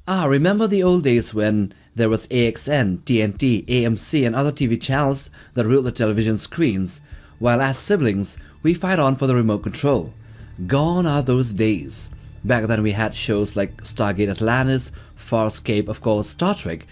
Remember the old days when there was AXN, TNT, AMC and other TV channels that ruled the television screens, while as siblings, we fight on for the remote control. Gone are those days. Back then we had shows like Stargate Atlantis, Farscape, of course Star Trek,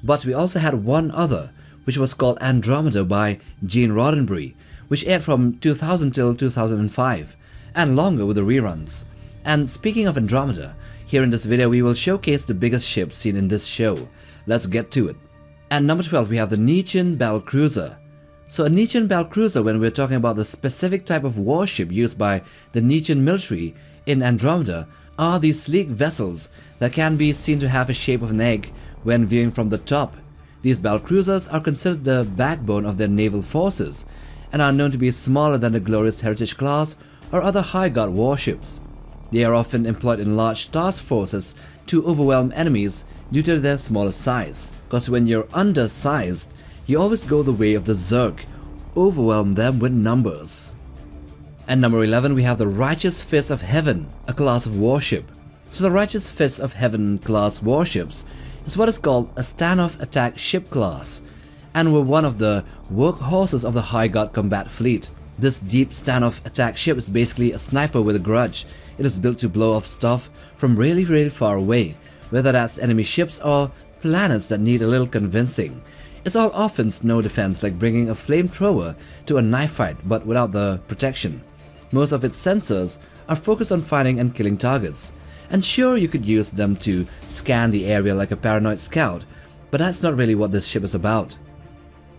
but we also had one other, which was called Andromeda by Gene Rodenberry, which aired from 2000 till 2005, and longer with the reruns. And speaking of Andromeda, here in this video we will showcase the biggest ships seen in this show. Let's get to it. At number 12 we have the Nietzschean Battlecruiser. So a Nietzschean Battlecruiser, when we're talking about the specific type of warship used by the Nietzschean military in Andromeda, are these sleek vessels that can be seen to have a shape of an egg when viewing from the top. These battlecruisers are considered the backbone of their naval forces and are known to be smaller than the Glorious Heritage class or other high guard warships. They are often employed in large task forces to overwhelm enemies due to their smaller size, because when you're undersized, you always go the way of the Zerg, overwhelm them with numbers. At number 11 we have the Righteous Fist of Heaven, a class of warship. So the Righteous Fist of Heaven class warships is what is called a standoff attack ship class, and were one of the workhorses of the High Guard combat fleet. This deep standoff attack ship is basically a sniper with a grudge. It is built to blow off stuff from really far away, whether that's enemy ships or planets that need a little convincing. It's all offense, no defense, like bringing a flamethrower to a knife fight but without the protection. Most of its sensors are focused on finding and killing targets, and sure, you could use them to scan the area like a paranoid scout, but that's not really what this ship is about.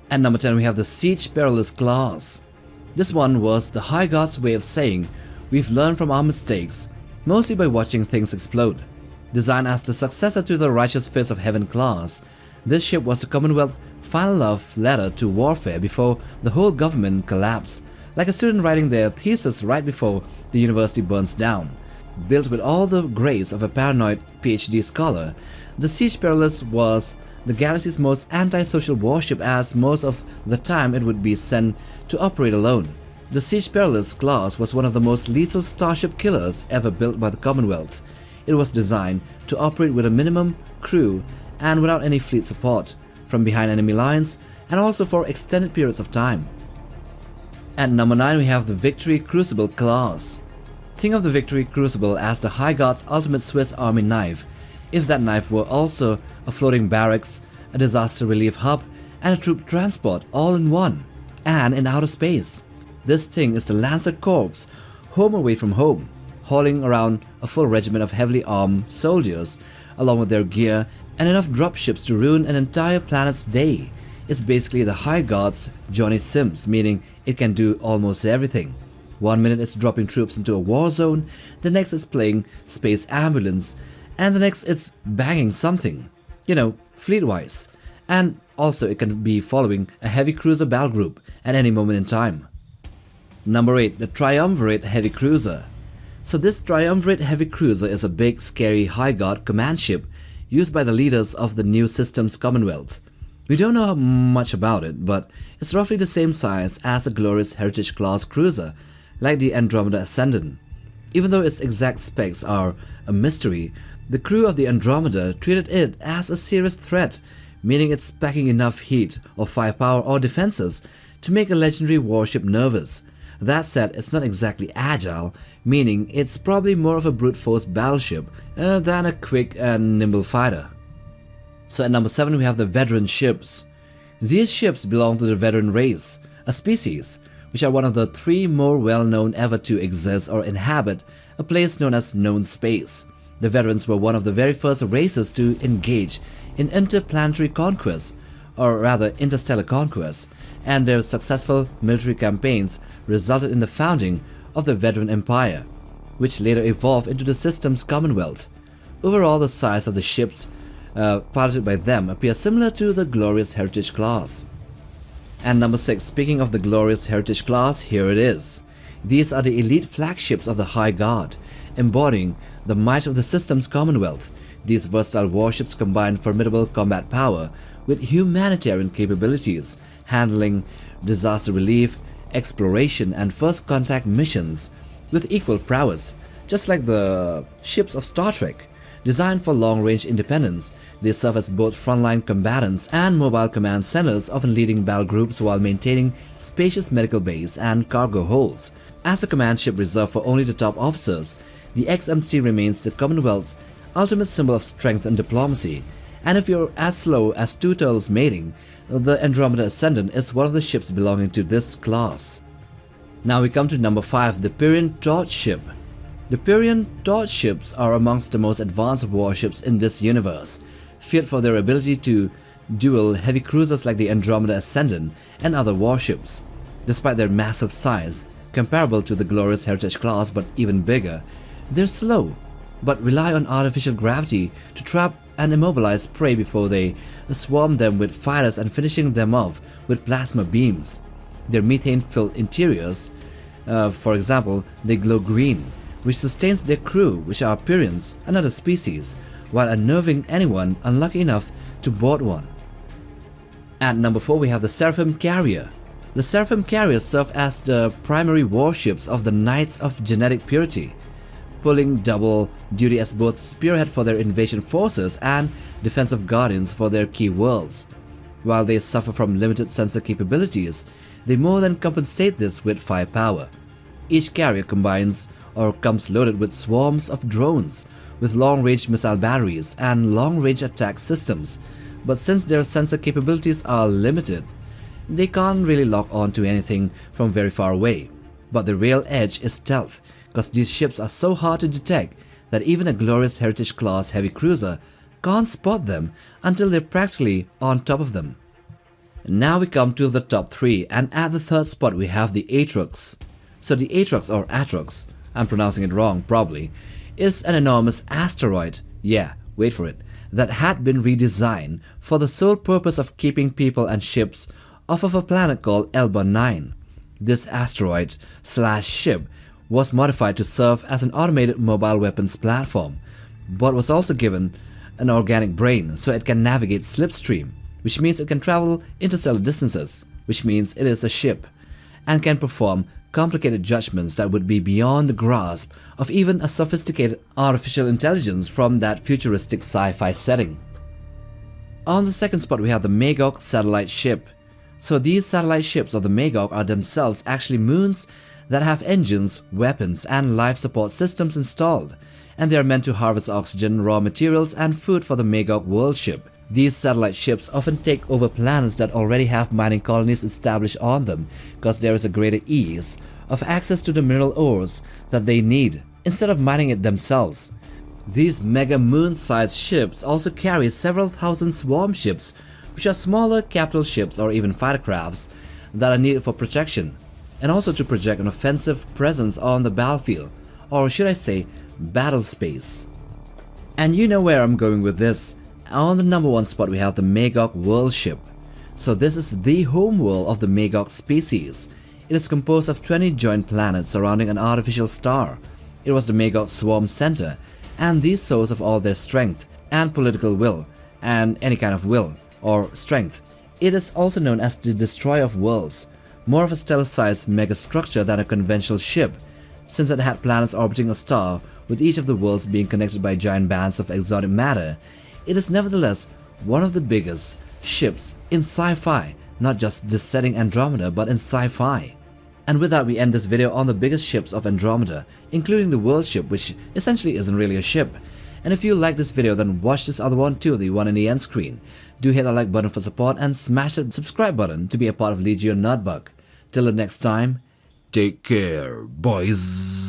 At number 10 we have the Siege Perilous class. This one was the High Guard's way of saying, we've learned from our mistakes, mostly by watching things explode. Designed as the successor to the Righteous Fist of Heaven class, this ship was the Commonwealth's final love letter to warfare before the whole government collapsed, like a student writing their thesis right before the university burns down. Built with all the grace of a paranoid PhD scholar, the Siege Perilous was the galaxy's most antisocial warship, as most of the time it would be sent to operate alone. The Siege Perilous class was one of the most lethal starship killers ever built by the Commonwealth. It was designed to operate with a minimum crew and without any fleet support, from behind enemy lines, and also for extended periods of time. At number 9 we have the Victory Crucible class. Think of the Victory Crucible as the High Guard's ultimate Swiss Army knife, if that knife were also a floating barracks, a disaster relief hub, and a troop transport all in one, and in outer space. This thing is the Lancer Corps, home away from home, hauling around a full regiment of heavily armed soldiers, along with their gear and enough dropships to ruin an entire planet's day. It's basically the High Guard's Johnny Sims, meaning it can do almost everything. One minute it's dropping troops into a war zone, the next it's playing space ambulance, and the next it's banging something, fleet-wise. And also it can be following a heavy cruiser battle group at any moment in time. Number 8, the Triumvirate Heavy Cruiser. So this Triumvirate Heavy Cruiser is a big, scary High Guard command ship used by the leaders of the New Systems Commonwealth. We don't know much about it, but it's roughly the same size as a Glorious Heritage class cruiser, like the Andromeda Ascendant. Even though its exact specs are a mystery, the crew of the Andromeda treated it as a serious threat, meaning it's packing enough heat or firepower or defenses to make a legendary warship nervous. That said, it's not exactly agile, meaning it's probably more of a brute force battleship than a quick and nimble fighter. So at number 7 we have the Veteran ships. These ships belong to the Veteran race, a species which are one of the 3 more well-known ever to exist or inhabit a place known as known space. The Veterans were one of the very first races to engage in interplanetary conquest, or rather interstellar conquest, and their successful military campaigns resulted in the founding of the Veteran Empire, which later evolved into the Systems Commonwealth. Overall, the size of the ships piloted by them appear similar to the Glorious Heritage class. And number 6, speaking of the Glorious Heritage class, here it is. These are the elite flagships of the High Guard, embodying the might of the Systems Commonwealth. These versatile warships combine formidable combat power with humanitarian capabilities, handling disaster relief, exploration and first contact missions with equal prowess, just like the ships of Star Trek. Designed for long-range independence, they serve as both frontline combatants and mobile command centers, often leading battle groups while maintaining spacious medical bays and cargo holds. As a command ship reserved for only the top officers, the XMC remains the Commonwealth's ultimate symbol of strength and diplomacy, and if you're as slow as two turtles mating, the Andromeda Ascendant is one of the ships belonging to this class. Now we come to number 5, the Pyrian Torch Ship. The Pyrian Torch Ships are amongst the most advanced warships in this universe, feared for their ability to duel heavy cruisers like the Andromeda Ascendant and other warships. Despite their massive size, comparable to the glorious Heritage class but even bigger, they're slow, but rely on artificial gravity to trap and immobilize prey before they swarm them with fighters and finishing them off with plasma beams. Their methane-filled interiors, for example, they glow green, which sustains their crew, which are Pyrians, another species, while unnerving anyone unlucky enough to board one. At number 4 we have the Seraphim Carrier. The Seraphim Carriers serve as the primary warships of the Knights of Genetic Purity, pulling double duty as both spearhead for their invasion forces and defensive guardians for their key worlds. While they suffer from limited sensor capabilities, they more than compensate this with firepower. Each carrier combines or comes loaded with swarms of drones, with long-range missile batteries and long-range attack systems, but since their sensor capabilities are limited, they can't really lock on to anything from very far away. But the real edge is stealth, because these ships are so hard to detect that even a glorious Heritage class heavy cruiser can't spot them until they're practically on top of them. Now we come to the top 3, and at the 3rd spot we have the Atrox. So the Atrox, or Atrox, I'm pronouncing it wrong probably, is an enormous asteroid, yeah, wait for it, that had been redesigned for the sole purpose of keeping people and ships off of a planet called Elba 9. This asteroid/ship was modified to serve as an automated mobile weapons platform, but was also given an organic brain so it can navigate slipstream, which means it can travel interstellar distances, which means it is a ship, and can perform complicated judgments that would be beyond the grasp of even a sophisticated artificial intelligence from that futuristic sci-fi setting. On the 2nd spot we have the Magog satellite ship. So these satellite ships of the Magog are themselves actually moons that have engines, weapons, and life support systems installed, and they are meant to harvest oxygen, raw materials, and food for the Magog world ship. These satellite ships often take over planets that already have mining colonies established on them, because there is a greater ease of access to the mineral ores that they need, instead of mining it themselves. These mega moon-sized ships also carry several thousand swarm ships, which are smaller capital ships or even fighter crafts that are needed for protection, and also to project an offensive presence on the battlefield, or should I say, battle space. And you know where I'm going with this. On the number 1 spot we have the Magog world ship. So this is the home world of the Magog species. It is composed of 20 joint planets surrounding an artificial star. It was the Magog swarm center, and the source of all their strength and political will, and any kind of will or strength. It is also known as the Destroyer of Worlds, more of a stellar-sized megastructure than a conventional ship, since it had planets orbiting a star, with each of the worlds being connected by giant bands of exotic matter. It is nevertheless one of the biggest ships in sci-fi, not just this setting Andromeda, but in sci-fi. And with that we end this video on the biggest ships of Andromeda, including the world ship, which essentially isn't really a ship. And if you like this video, then watch this other one too, the one in the end screen. Do hit that like button for support and smash that subscribe button to be a part of Legio Nerdbug. Till the next time, take care, boys.